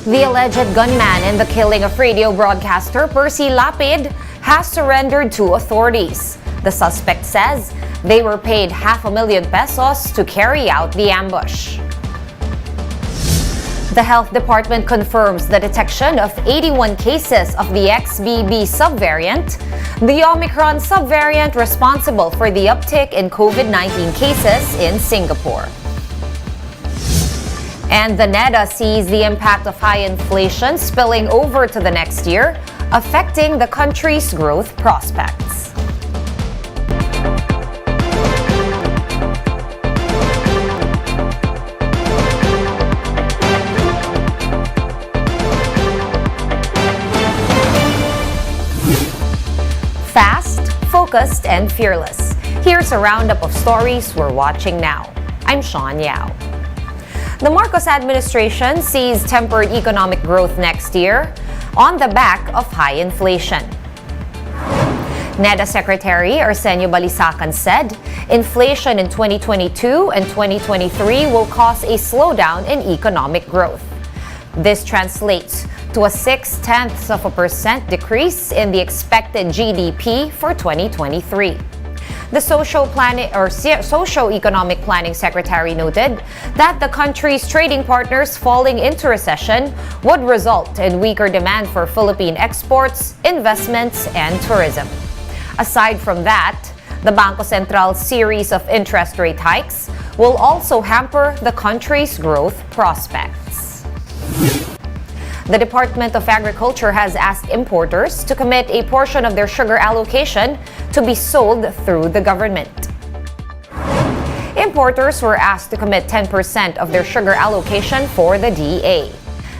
The alleged gunman in the killing of radio broadcaster Percy Lapid has surrendered to authorities. The suspect says they were paid $500,000 pesos to carry out the ambush. The health department confirms the detection of 81 cases of the XBB subvariant, the Omicron subvariant responsible for the uptick in COVID-19 cases in Singapore. And the NEDA sees the impact of high inflation spilling over to the next year, affecting the country's growth prospects. Fast, focused, and fearless. Here's a roundup of stories we're watching now. I'm Sean Yao. The Marcos administration sees tempered economic growth next year on the back of high inflation. NEDA Secretary Arsenio Balisacan said inflation in 2022 and 2023 will cause a slowdown in economic growth. This translates to a 0.6% decrease in the expected GDP for 2023. The Socio-Economic Planning Secretary noted that the country's trading partners falling into recession would result in weaker demand for Philippine exports, investments, and tourism. Aside from that, the Bangko Central's series of interest rate hikes will also hamper the country's growth prospects. The Department of Agriculture has asked importers to commit a portion of their sugar allocation to be sold through the government. Importers were asked to commit 10% of their sugar allocation for the DA.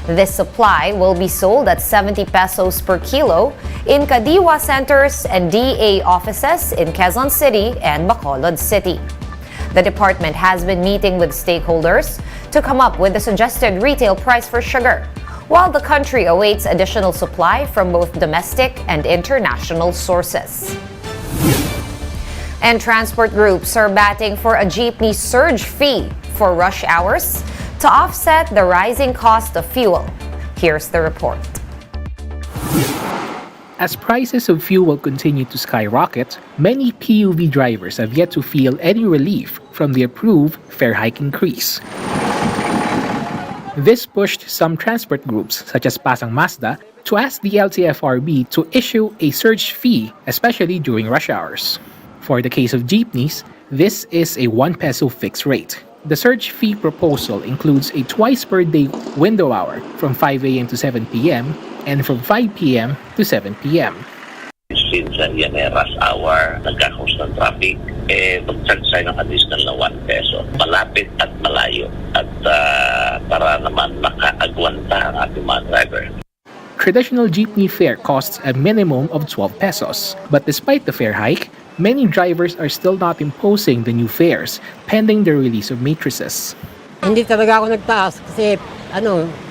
This supply will be sold at 70 pesos per kilo in Kadiwa centers and DA offices in Quezon City and Bacolod City. The department has been meeting with stakeholders to come up with the suggested retail price for sugar, while the country awaits additional supply from both domestic and international sources. And transport groups are batting for a jeepney surge fee for rush hours to offset the rising cost of fuel. Here's the report. As prices of fuel continue to skyrocket, many PUV drivers have yet to feel any relief from the approved fare hike increase. This pushed some transport groups, such as Pasang Mazda, to ask the LTFRB to issue a surge fee, especially during rush hours. For the case of jeepneys, this is a 1 peso fixed rate. The surge fee proposal includes a twice per day window hour from 5 a.m. to 7 p.m. and from 5 p.m. to 7 p.m. Since yan rush hour, nagkakaos ng traffic, mag-charge tayo ng additional na 1 peso. Malapit at malayo at para naman makaagwanta ang ating mga driver. Traditional jeepney fare costs a minimum of 12 pesos. But despite the fare hike, many drivers are still not imposing the new fares pending the release of matrices. Hindi talaga ako nagtaas kasi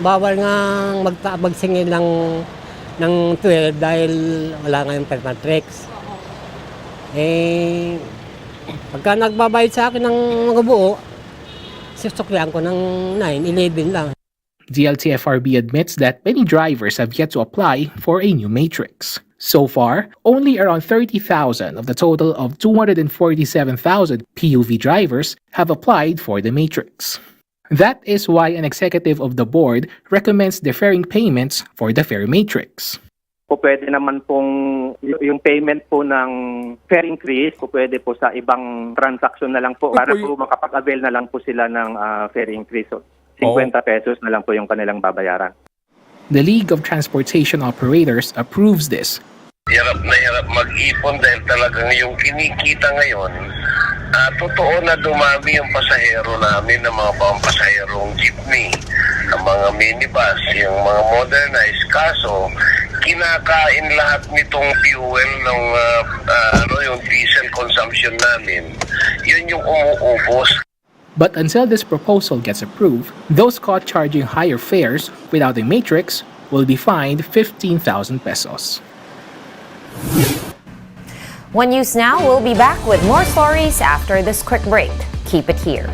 bawal nga magsingil ng 12 dahil wala nga yung permatrix. Pagka nagbabayad sa akin ng mga buo, susuklihan ko ng 9-11 lang. The LTFRB admits that many drivers have yet to apply for a new matrix. So far, only around 30,000 of the total of 247,000 PUV drivers have applied for the matrix. That is why an executive of the board recommends deferring payments for the fare matrix. Pwede naman pong yung payment po ng fare increase, pwede po sa ibang transaction na lang po para po makapag-avail na lang po sila ng fare increase. So, 50 pesos na lang po yung kanilang babayaran. The League of Transportation Operators approves this. Hirap na hirap mag-ipon dahil talagang yung kinikita ngayon, totoo na dumami yung pasahero namin ng mga pampasaherong jeepney, ang mga minibus, yung mga modernized. Kaso, kinakain lahat nitong fuel ng yung diesel consumption namin. Yun yung umuubos. But until this proposal gets approved, those caught charging higher fares without a matrix will be fined 15,000 pesos. One News Now will be back with more stories after this quick break. Keep it here.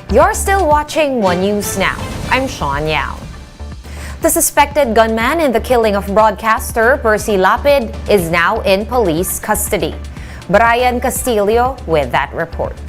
You're still watching One News Now. I'm Sean Yao. The suspected gunman in the killing of broadcaster Percy Lapid is now in police custody. Brian Castillo with that report.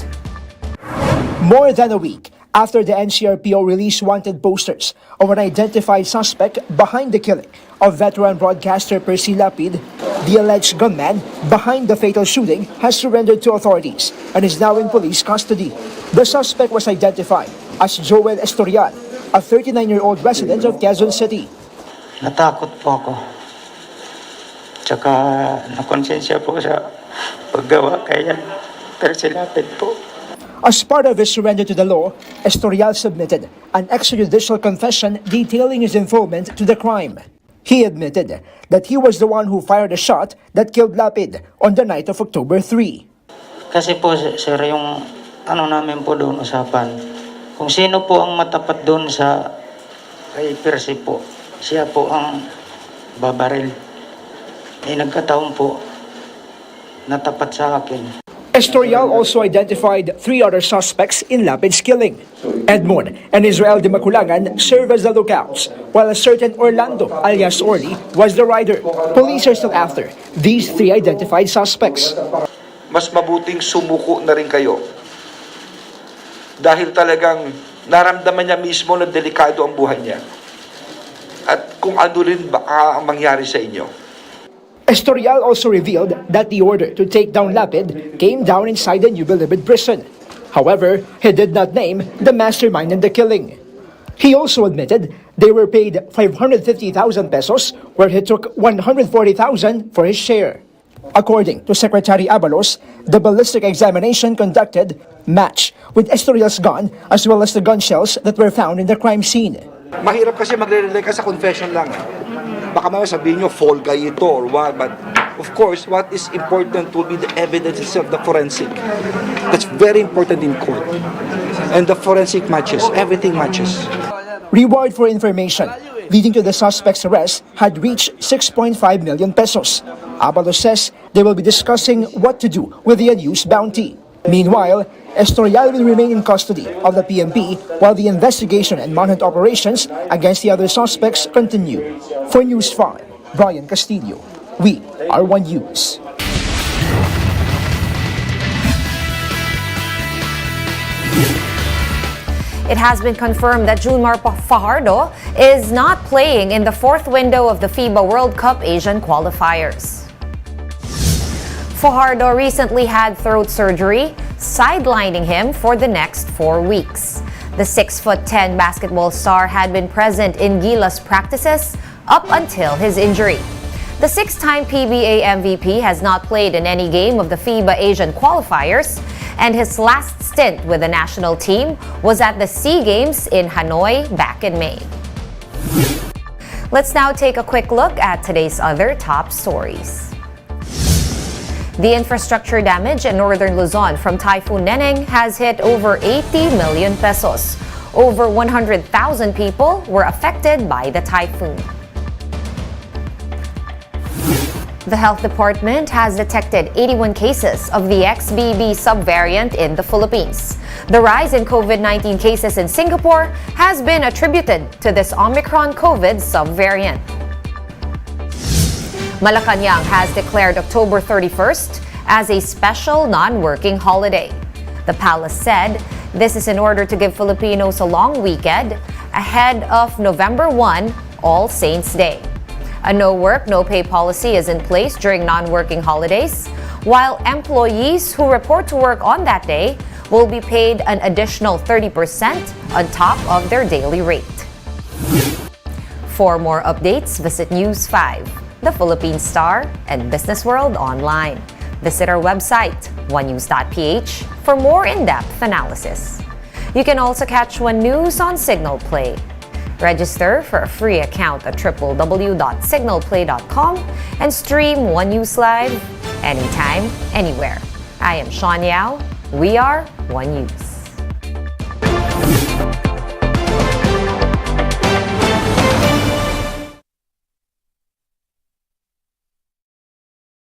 More than a week after the NCRPO released wanted posters of an identified suspect behind the killing of veteran broadcaster Percy Lapid, the alleged gunman behind the fatal shooting has surrendered to authorities and is now in police custody. The suspect was identified as Joel Estorial, a 39-year-old resident of Quezon City. Natakot po ako. Tsaka nakonsensya po sa paggawa kaya Percy Lapid po. As part of his surrender to the law, Estorial submitted an extrajudicial confession detailing his involvement to the crime. He admitted that he was the one who fired a shot that killed Lapid on the night of October 3. Kasi po sir, yung namin po doon usapan, kung sino po ang matapat doon sa kay Percy po, siya po ang babaril. Nagkataon po, natapat sa akin. Estorial also identified 3 other suspects in Lapid's killing. Edmond and Israel de Maculangan serve as the lookouts, while a certain Orlando alias Orly was the rider. Police are still after these 3 identified suspects. Mas mabuting sumuko na rin kayo. Dahil talagang naramdaman niya mismo na delikado ang buhay niya. At kung ano rin baka ang mangyari sa inyo. Estorial also revealed that the order to take down Lapid came down inside the new Bilibid prison. However, he did not name the mastermind in the killing. He also admitted they were paid 550,000 pesos, where he took 140,000 for his share. According to Secretary Abalos, the ballistic examination conducted matched with Estorial's gun as well as the gun shells that were found in the crime scene. Mahirap kasi magre-rely ka sa confession lang. Baka mamaya sabihin nyo, fall guy ito or what. But of course, what is important will be the evidence itself, the forensic. That's very important in court. And the forensic matches, everything matches. Reward for information leading to the suspect's arrest had reached 6.5 million pesos. Abalos says they will be discussing what to do with the unused bounty. Meanwhile, Estorial will remain in custody of the PNP while the investigation and manhunt operations against the other suspects continue. For News 5, Brian Castillo, we are One News. It has been confirmed that Junmar Fajardo is not playing in the 4th window of the FIBA World Cup Asian qualifiers. Fajardo recently had throat surgery, sidelining him for the next 4 weeks. The 6'10" basketball star had been present in Gilas practices up until his injury. The 6-time PBA MVP has not played in any game of the FIBA Asian qualifiers, and his last stint with the national team was at the SEA Games in Hanoi back in May. Let's now take a quick look at today's other top stories. The infrastructure damage in northern Luzon from Typhoon Neneng has hit over 80 million pesos. Over 100,000 people were affected by the typhoon. The health department has detected 81 cases of the XBB subvariant in the Philippines. The rise in COVID-19 cases in Singapore has been attributed to this Omicron COVID subvariant. Malacanang has declared October 31st as a special non-working holiday. The palace said this is in order to give Filipinos a long weekend ahead of November 1, All Saints' Day. A no-work, no-pay policy is in place during non-working holidays, while employees who report to work on that day will be paid an additional 30% on top of their daily rate. For more updates, visit News 5, The Philippine Star, and Business World online. Visit our website, onenews.ph, for more in-depth analysis. You can also catch One News on Signal Play. Register for a free account at www.signalplay.com and stream One News Live anytime, anywhere. I am Sean Yao. We are One News.